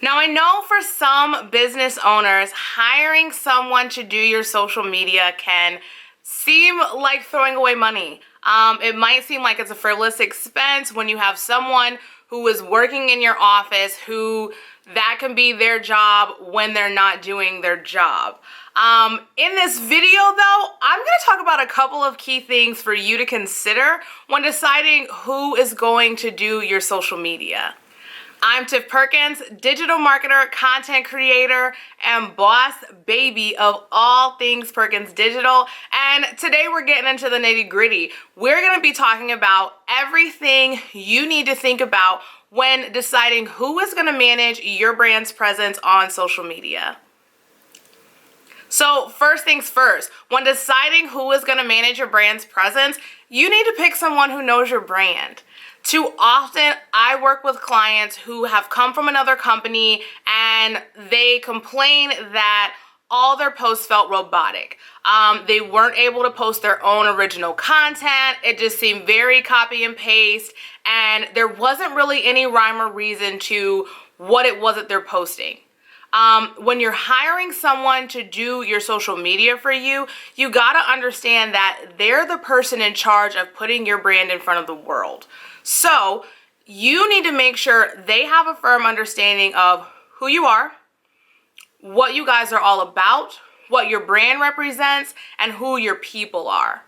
Now, I know for some business owners, hiring someone to do your social media can seem like throwing away money. It might seem like it's a frivolous expense when you have someone who is working in your office who that can be their job when they're not doing their job. In this video though, I'm going to talk about a couple of key things for you to consider when deciding who is going to do your social media. I'm Tiff Perkins, digital marketer, content creator, and boss baby of all things Perkins Digital. And today we're getting into the nitty-gritty. We're going to be talking about everything you need to think about when deciding who is going to manage your brand's presence on social media. So first things first, when deciding who is going to manage your brand's presence, you need to pick someone who knows your brand. Too often, I work with clients who have come from another company and they complain that all their posts felt robotic. They weren't able to post their own original content. It just seemed very copy and paste, and there wasn't really any rhyme or reason to what it was that they're posting. When you're hiring someone to do your social media for you, you gotta understand that they're the person in charge of putting your brand in front of the world. So you need to make sure they have a firm understanding of who you are, what you guys are all about, what your brand represents, and who your people are.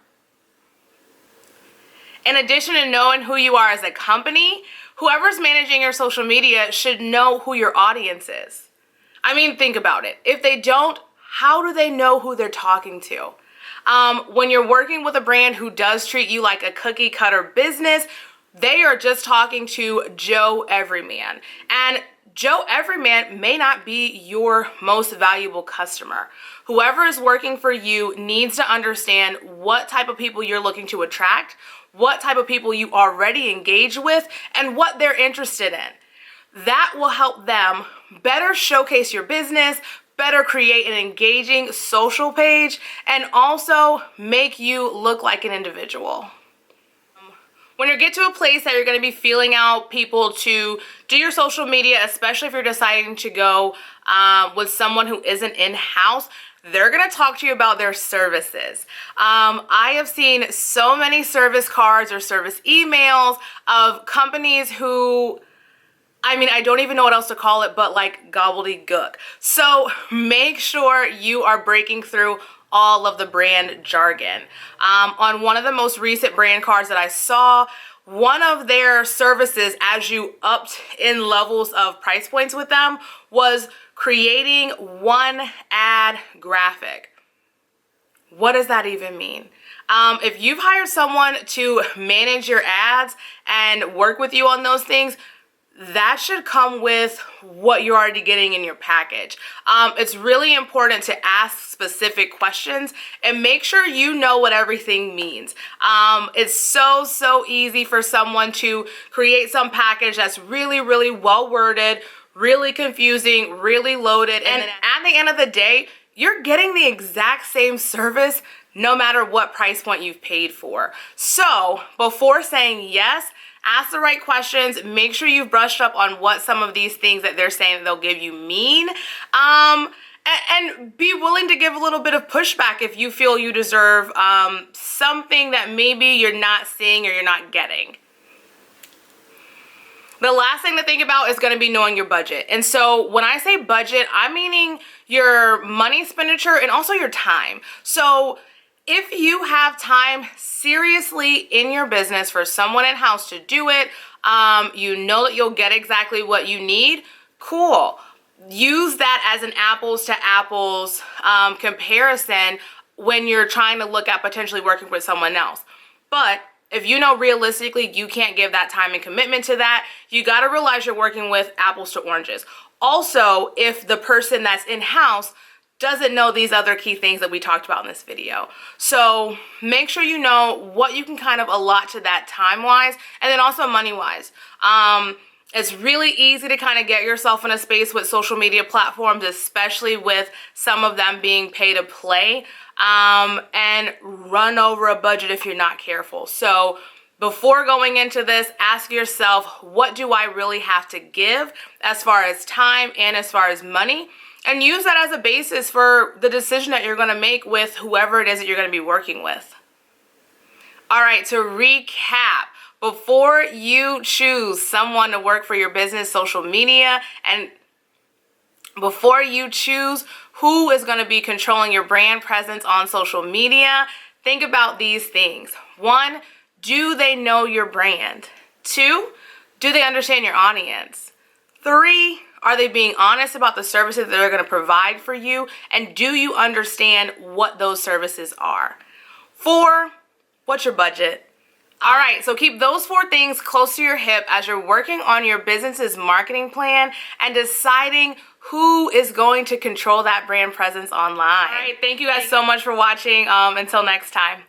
In addition to knowing who you are as a company, whoever's managing your social media should know who your audience is. I mean, think about it. If they don't, how do they know who they're talking to? When you're working with a brand who does treat you like a cookie cutter business, they are just talking to Joe Everyman. And Joe Everyman may not be your most valuable customer. Whoever is working for you needs to understand what type of people you're looking to attract, what type of people you already engage with, and what they're interested in. That will help them better showcase your business, better create an engaging social page, and also make you look like an individual. When you get to a place that you're going to be feeling out people to do your social media, especially if you're deciding to go with someone who isn't in-house, they're going to talk to you about their services. I have seen so many service cards or service emails of companies who, I don't even know what else to call it, but like gobbledygook. So make sure you are breaking through all of the brand jargon. On one of the most recent brand cards that I saw, one of their services as you upped in levels of price points with them was creating one ad graphic. What does that even mean? If you've hired someone to manage your ads and work with you on those things, that should come with what you're already getting in your package. It's really important to ask specific questions and make sure you know what everything means. It's so easy for someone to create some package that's really well worded, really confusing, really loaded, and then at the end of the day, you're getting the exact same service no matter what price point you've paid for. So before saying yes, ask the right questions, make sure you've brushed up on what some of these things that they're saying that they'll give you mean, and be willing to give a little bit of pushback if you feel you deserve something that maybe you're not seeing or you're not getting. The last thing to think about is going to be knowing your budget. And so when I say budget, I'm meaning your money expenditure and also your time. So if you have time seriously in your business for someone in-house to do it, you know that you'll get exactly what you need, cool. Use that as an apples to apples comparison when you're trying to look at potentially working with someone else. But if you know realistically you can't give that time and commitment to that, you got to realize you're working with apples to oranges. Also, if the person that's in-house doesn't know these other key things that we talked about in this video. So make sure you know what you can kind of allot to that time-wise and then also money-wise. It's really easy to kind of get yourself in a space with social media platforms, especially with some of them being pay to play, and run over a budget if you're not careful. So Before going into this, ask yourself, what do I really have to give as far as time and as far as money? And use that as a basis for the decision that you're going to make with whoever it is that you're going to be working with. All right, to recap, before you choose someone to work for your business, social media, and before you choose who is going to be controlling your brand presence on social media, think about these things. 1, do they know your brand? 2, do they understand your audience? 3, are they being honest about the services that they're going to provide for you? And do you understand what those services are? 4, what's your budget? All right, so keep those 4 things close to your hip as you're working on your business's marketing plan and deciding who is going to control that brand presence online. All right, thank you guys so much for watching. Until next time.